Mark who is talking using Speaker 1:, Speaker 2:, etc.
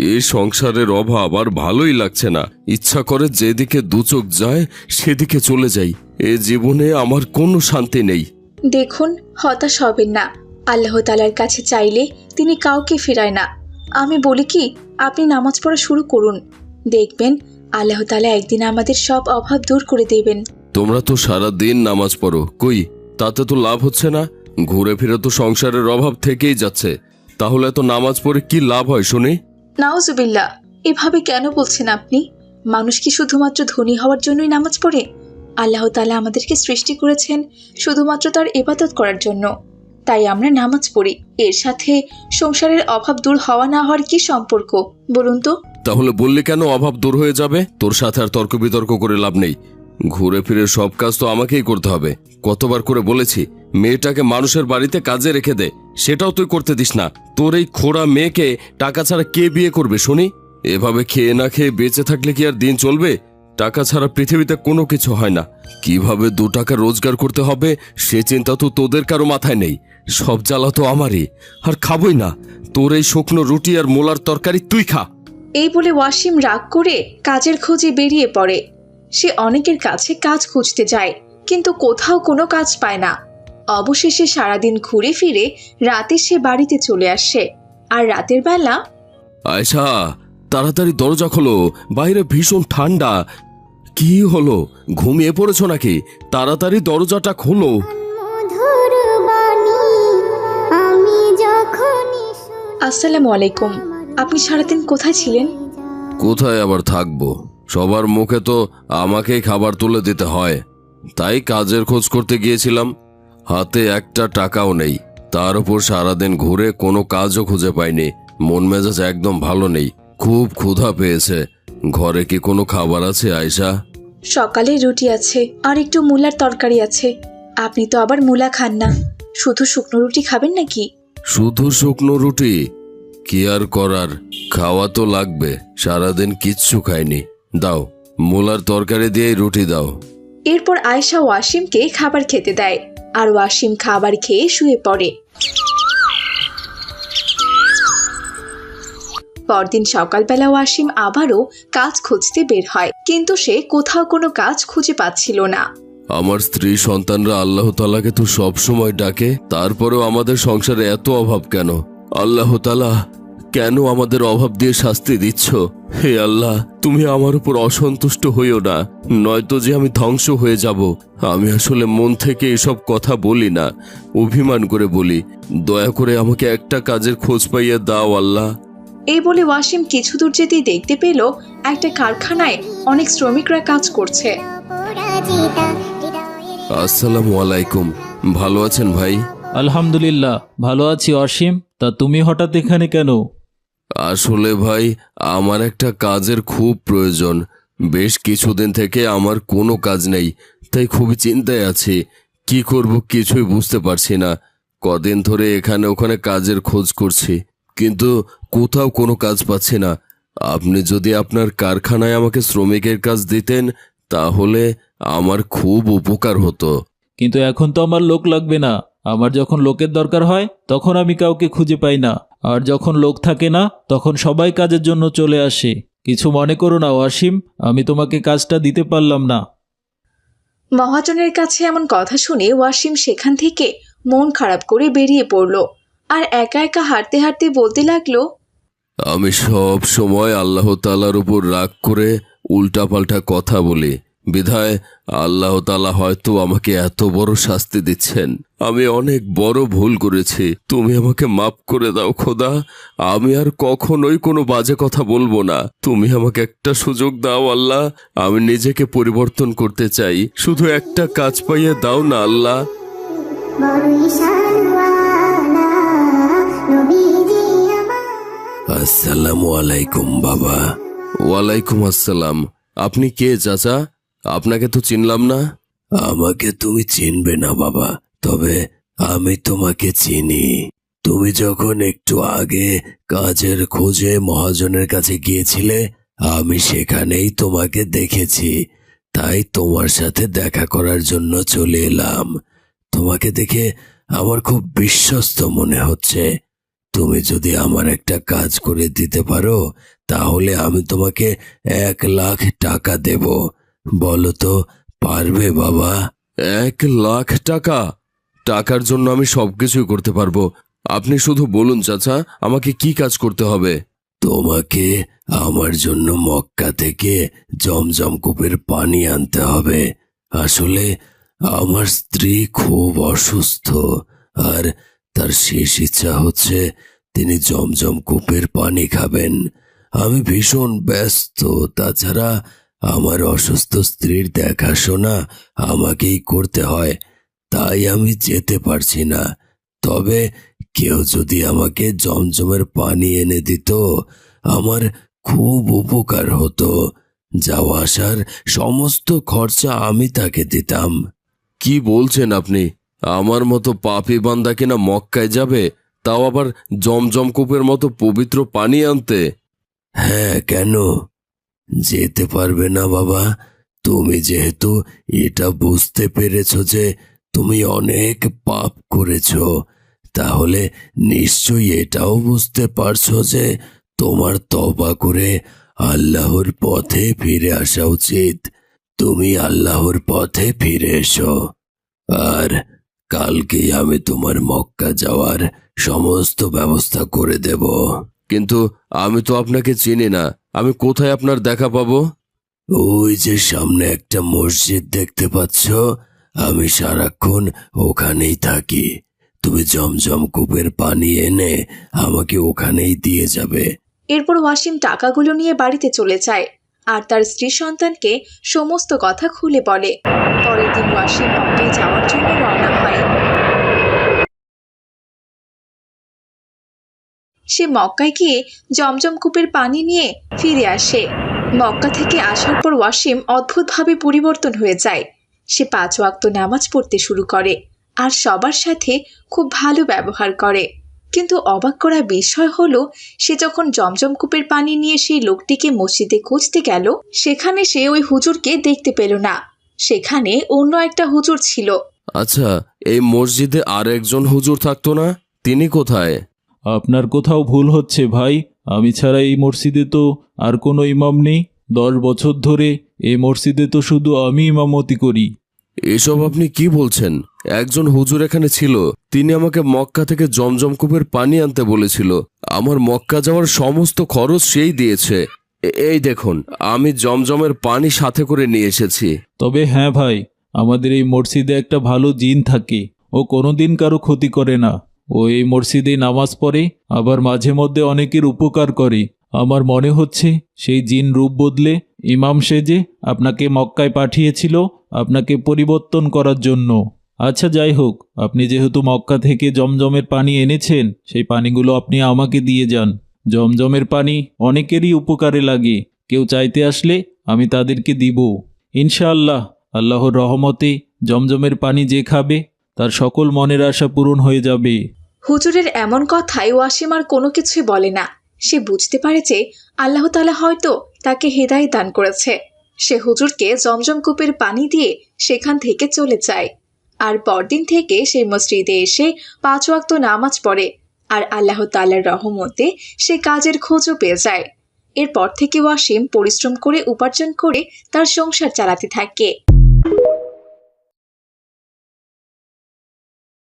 Speaker 1: এই সংসারের অভাব আর ভালোই লাগছে না। ইচ্ছা করে যেদিকে দুচোখ যায় সেদিকে চলে যাই। এ জীবনে আমার কোনো শান্তি নেই।
Speaker 2: দেখুন, হতাশ হবেন না। আল্লাহ তাআলার কাছে চাইলে তিনি কাউকে ফেরায় না। আমি বলি কি, আপনি নামাজ পড়া শুরু করুন, দেখবেন আল্লাহ তাআলা একদিন আমাদের সব অভাব দূর করে দেবেন।
Speaker 1: তোমরা তো সারা দিন নামাজ পড়ো, কই তাতে তো লাভ হচ্ছে না। ঘুরে ফিরে তো সংসারের অভাব থেকেই যাচ্ছে। তাহলে তো নামাজ পড়ে কি লাভ হয় শুনি?
Speaker 2: নাউজুবিল্লাহ, এভাবে কেন বলছেন আপনি? মানুষ কি শুধুমাত্র ধনী হওয়ার জন্যই নামাজ পড়ে? আল্লাহ তাআলা আমাদেরকে সৃষ্টি করেছেন শুধুমাত্র তার ইবাদত করার জন্য। তাই আমরা নামাজ পড়ি। এর সাথে সংসারের অভাব দূর হওয়া না হওয়ার কি সম্পর্ক বলুন তো?
Speaker 1: তাহলে বললি কেন অভাব দূর হয়ে যাবে? তোর সাথে আর তর্ক বিতর্ক করে লাভ নেই। ঘুরে ফিরে সব কাজ তো আমাকেই করতে হবে। কতবার করে বলেছি মেয়েটাকে মানুষের বাড়িতে কাজে রেখে দে, সেটাও তুই করতে দিস না। তোর এই খোড়া মেয়েকে টাকা ছাড়া কে বিয়ে করবে শুনি? এভাবে খেয়ে না খেয়ে বেঁচে থাকলে কি আর দিন চলবে? টাকা ছাড়া পৃথিবীতে কোনো কিছু হয় না। কিভাবে 2 টাকা রোজগার করতে হবে সে চিন্তা তো তোদের কারো মাথায় নেই। সব জ্বালা তো আমারই, আর খাবই না। তোর এই শুকনো রুটি আর মোলার তরকারি তুই খা।
Speaker 2: এই বলে ওয়াসিম রাগ করে কাজের খোঁজে বেরিয়ে পড়ে। সে অনেকের কাছে কাজ খুঁজতে যায়, কিন্তু কোথাও কোনো কাজ পায় না। অবশেষে সারাদিন ঘুরে ফিরে রাতে সে বাড়িতে চলে আসে। আর রাতের বেলা
Speaker 1: আয়শা, তাড়াতাড়ি দরজা খোলো, বাইরে ভীষণ ঠান্ডা। কি হলো, ঘুমিয়ে পড়েছো নাকি? তাড়াতাড়ি দরজাটা খোলো।
Speaker 2: আসসালামু আলাইকুম। আপনি সারাদিন কোথায় ছিলেন?
Speaker 1: কোথায় আবার থাকবো? সবার মুখে তো আমাকেই খাবার তুলে দিতে হয়, তাই কাজের খোঁজ করতে গিয়েছিলাম। হাতে একটা টাকাও নেই, তার উপর সারাদিন ঘুরে কোনো কাজও খুঁজে পাইনি। মন মেজাজ একদম ভালো নেই, খুব ক্ষুধা পেয়েছে। ঘরে কি কোনো খাবার আছে আয়শা?
Speaker 2: সকালে রুটি আছে আর একটু মূলার তরকারি আছে। আপনি তো আবার মূলা খান না, শুধু শুকনো রুটি খাবেন নাকি?
Speaker 1: শুধু শুকনো রুটি? কি আর করার, খাওয়া তো লাগবে। সারাদিন কিচ্ছু খাইনি। দাও, মূলার তরকারি দিয়েই রুটি দাও।
Speaker 2: এরপর আয়েশা ওয়াসিমকে খাবার খেতে দেয়, আর ওয়াসিম খাবার খেয়ে শুয়ে পড়ে। পরদিন সকালবেলা ওয়াসিম আবারও কাজ খুঁজতে বের হয়, কিন্তু সে কোথাও কোনো কাজ খুঁজে পাচ্ছিল না।
Speaker 1: আমার স্ত্রী সন্তানরা আল্লাহ তাআলাকে তো সব সময় ডাকে, তারপরেও আমাদের সংসারে এত অভাব কেন? আল্লাহ তাআলা, কেন আমাদের অভাব দিয়ে শাস্তি দিচ্ছ? হে আল্লাহ, তুমি আমার উপর অসন্তুষ্ট হইও না, নয়তো যে আমি ধ্বংস হয়ে যাব। আমি আসলে মন থেকে এসব কথা বলি না, অভিমান করে বলি। দয়া করে আমাকে একটা কাজের খোঁজ পাইয়ে দাও আল্লাহ।
Speaker 2: এই বলে ওয়াসিম কিছু দূর যেতেই দেখতে পেল একটা কারখানায় অনেক শ্রমিকরা কাজ করছে।
Speaker 1: আসসালামু আলাইকুম, ভালো আছেন ভাই?
Speaker 3: আলহামদুলিল্লাহ, ভালো আছি অসীম। তা তুমি হঠাৎ এখানে কেন?
Speaker 1: আসলে ভাই, আমার একটা কাজের খুব প্রয়োজন। বেশ কিছুদিন থেকে আমার কোনো কাজ নেই, তাই খুবই চিন্তায় আছি। কি করব কিছুই বুঝতে পারছি না। কদিন ধরে এখানে ওখানে কাজের খোঁজ করছি, কিন্তু কোথাও কোনো কাজ পাচ্ছি না। আপনি যদি আপনার কারখানায় আমাকে শ্রমিকের কাজ দিতেন তাহলে আমার খুব উপকার হতো।
Speaker 3: কিন্তু এখন তো আমার লোক লাগবে না। আমার যখন লোকের দরকার হয় তখন আমি কাউকে খুঁজে পাই না, আর যখন লোক থাকে না তখন সবাই কাজের জন্য চলে আসে। কিছু মনে করো না ওয়াসিম, আমি তোমাকে কাজটা দিতে পারলাম না।
Speaker 2: মহাজনের কাছে এমন কথা শুনে ওয়াসিম সেখান থেকে মন খারাপ করে বেরিয়ে পড়ল, আর একা একা হাঁটতে হাঁটতে বলতে লাগলো,
Speaker 1: আমি সব সময় আল্লাহ তাআলার উপর রাগ করে উল্টাপাল্টা কথা বলি, বিধায় আল্লাহ তাআলা হয়তো আমাকে এত বড় শাস্তি দিচ্ছেন। আমি অনেক বড় ভুল করেছি, তুমি আমাকে মাফ করে দাও খোদা। আমি আর কখনোই কোনো বাজে কথা বলবো না। তুমি আমাকে একটা সুযোগ দাও আল্লাহ, আমি নিজেকে পরিবর্তন করতে চাই। শুধু একটা কাজ পাইয়ে দাও না আল্লাহ। আসসালামু আলাইকুম বাবা। ওয়ালাইকুম আসসালাম। আপনি কে চাচা? আপনাকে তো চিনলাম না। আমাকে তুমি চিনবে না বাবা, তবে আমি তোমাকে চিনি। তুমি যখন একটু আগে কাজের খোঁজে মহাজনের কাছে গিয়েছিলে, আমি সেখানেই তোমাকে দেখেছি। তাই তোমার সাথে দেখা করার জন্য চলে এলাম। তোমাকে দেখে আমার খুব বিশ্বস্ত মনে হচ্ছে।
Speaker 4: তুমি যদি আমার একটা কাজ করে দিতে পারো তাহলে আমি তোমাকে 1,00,000 টাকা দেব। বলো তো, পারবে বাবা?
Speaker 1: 1,00,000 টাকা? টাকার জন্য আমি সবকিছুই করতে পারবো। আপনি শুধু বলুন চাচা, আমাকে কি কাজ করতে হবে?
Speaker 4: তোমাকে আমার জন্য মক্কা থেকে জমজম কূপের পানি আনতে হবে। আসলে আমার স্ত্রী খুব অসুস্থ, আর তার শেষ ইচ্ছা হচ্ছে তিনি জমজম কূপের পানি খাবেন। আমি ভীষণ ব্যস্ত, তাছাড়া আমার অসুস্থ স্ত্রীর দেখাশোনা আমাকেই করতে হয়, তাই আমি যেতে পারছি না। তবে কেউ যদি আমাকে জমজমের পানি এনে দিত আমার খুব উপকার হতো। যাওয়া আসার সমস্ত খরচা আমি তাকে দিতাম।
Speaker 1: কি বলছেন আপনি? আমার মতো পাপী বান্দা কিনা মক্কায় যাবে, তাও আবার জমজম কূপের মতো পবিত্র পানি আনতে?
Speaker 4: হ্যাঁ, কেন যেতে পারবে না বাবা? তুমি যেহেতু এটা বুঝতে পেরেছ যে তুমি অনেক পাপ করেছ, তাহলে নিশ্চয়ই এটাও বুঝতে পারছো যে তোমার তওবা করে আল্লাহর পথে ফিরে আসা উচিত। তুমি আল্লাহর পথে ফিরে এসো, আর কালকেই আমি তোমার মক্কা যাওয়ার সমস্ত ব্যবস্থা করে দেব।
Speaker 1: কিন্তু আমি তো আপনাকে চিনি না, আমি কোথায় আপনার দেখা পাবো?
Speaker 4: ওই যে সামনে একটা মসজিদ দেখতে পাচ্ছ, আমি সারাক্ষণ ওখানেই থাকি। তুমি জমজম কূপের পানি এনে আমাকে ওখানেই দিয়ে যাবে।
Speaker 2: এরপর ওয়াসিম টাকাগুলো নিয়ে বাড়িতে চলে যায় আর তার স্ত্রী সন্তানকে সমস্ত কথা খুলে বলে। পরের দিন ওয়াসিম মক্কায় যাওয়ার জন্য রওনা হয়। সে মক্কায় গিয়ে জমজম কূপের পানি নিয়ে ফিরে আসে। মক্কা থেকে আসার পর ওয়াসিম অদ্ভুতভাবে পরিবর্তন হয়ে যায়। সে 5 ওয়াক্ত নামাজ পড়তে শুরু করে আর সবার সাথে খুব ভালো ব্যবহার করে। কিন্তু অবাক করা বিষয় হলো, সে যখন জমজম কূপের পানি নিয়ে সেই লোকটিকে মসজিদে খুঁজতে গেল, সেখানে সে ওই হুজুরকে দেখতে পেল না। সেখানে অন্য একটা হুজুর ছিল।
Speaker 1: আচ্ছা, এই মসজিদে আর একজন হুজুর থাকতো না? তিনি কোথায়?
Speaker 3: আপনার কোথাও ভুল হচ্ছে ভাই। আমি ছাড়া এই মসজিদে তো আর কোনো ইমাম নেই। 10 বছর ধরে এই মসজিদে তো শুধু আমি ইমামতি করি।
Speaker 1: এসব আপনি কি বলছেন? একজন হুজুর এখানে ছিল, তিনি আমাকে মক্কা থেকে জমজম কূপের পানি আনতে বলেছিল। আমার মক্কা যাওয়ার সমস্ত খরচ সেই দিয়েছে। এই দেখুন, আমি জমজমের পানি সাথে করে নিয়ে এসেছি।
Speaker 3: তবে হ্যাঁ ভাই, আমাদের এই মসজিদে একটা ভালো জিন থাকে। ও কোনোদিন কারো ক্ষতি করে না। ও এই মসজিদে নামাজ পড়ে, আবার মাঝে মধ্যে অনেকের উপকার করে। আমার মনে হচ্ছে সেই জিন রূপ বদলে ইমাম সেজে আপনাকে মক্কায় পাঠিয়েছিল আপনাকে পরিবর্তন করার জন্য। আচ্ছা যাই হোক, আপনি যেহেতু মক্কা থেকে জমজমের পানি এনেছেন, সেই পানিগুলো আপনি আমাকে দিয়ে যান। জমজমের পানি অনেকেরই উপকারে লাগে। কেউ চাইতে আসলে আমি তাদেরকে দিব। ইনশাআল্লাহ, আল্লাহর রহমতে জমজমের পানি যে খাবে তার সকল মনের আশা পূরণ হয়ে যাবে।
Speaker 2: হুজুরের এমন কথায় ওয়াসিম আর কোনো কিছুই বলে না। সে বুঝতে পারে যে আল্লাহ তাআলা হয়তো তাকে হেদায়েত দান করেছে। সে হুজুরকে জমজম কূপের পানি দিয়ে সেখান থেকে চলে যায়। আর পরদিন থেকে সে মসজিদে এসে 5 ওয়াক্ত নামাজ পড়ে আর আল্লাহ তাআলার রহমতে সে কাজের খোঁজও পেয়ে যায়। এরপর থেকে ওয়াসিম পরিশ্রম করে উপার্জন করে তার সংসার চালাতে থাকে।